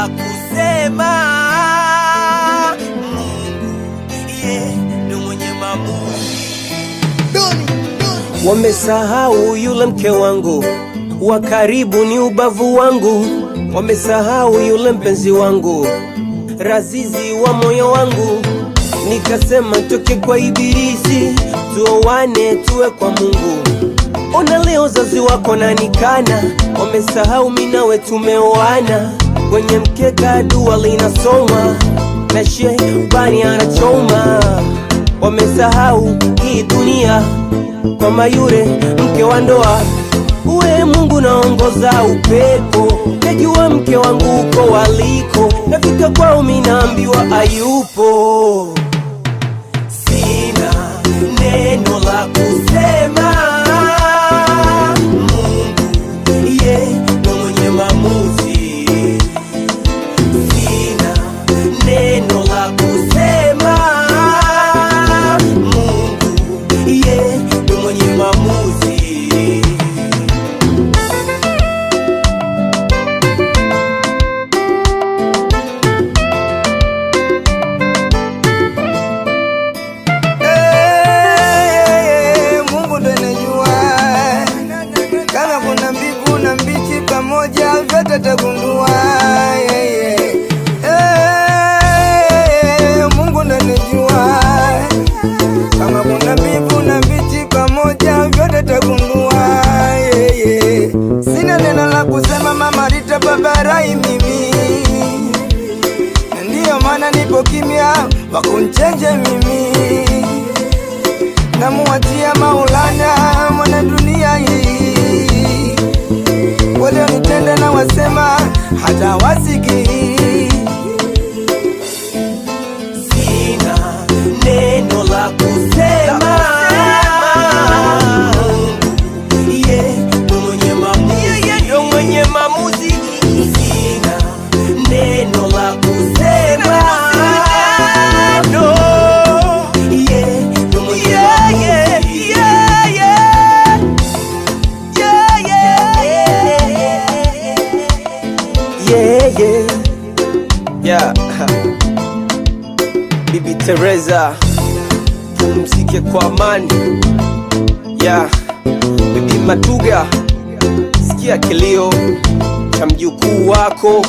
la kusema. Mungu ndo mwenye maamuzi. Wamesahau yule mke wangu wa karibu ni ubavu wangu, wamesahau yule mpenzi wangu razizi wa moyo wangu. Nikasema toke kwa ibilisi, tuoane tuwe kwa Mungu. Ona leo zazi wako na nikana, wamesahau mimi nawe tumeoana. Kwenye mkeka dua linasoma na shetani anachoma. Wamesahau hii dunia kwa yule mke wa ndoa. Uwe Mungu naongoza upepo, najua mke wangu uko waliko. Nafika kwao mimi naambiwa hayupo. Sina neno la kusema. Mungu ndo mwenye maamuzi. Sina neno la kusema. Mungu ndo mwenye maamuzi. Pamoja vyote tagundua, Mungu ndo anajua. Kama kuna mbivu na mbichi pamoja vyote tagundua, Sina neno la kusema mama Rita babarai mimi, ndiyo maana nipo kimya wakunchenje mimi. Namuachia Maulana mwana dunia hii, wale nitende na wasema hata wasiki. Sina neno la kusema. Ndo mwenye maamuzi. Sina neno la kusema. Ndo mwenye maamuzi. Yeah. Bibi Teresa, pumzike kwa amani. Yeah. Bibi Matuga, sikia kilio cha mjukuu wako.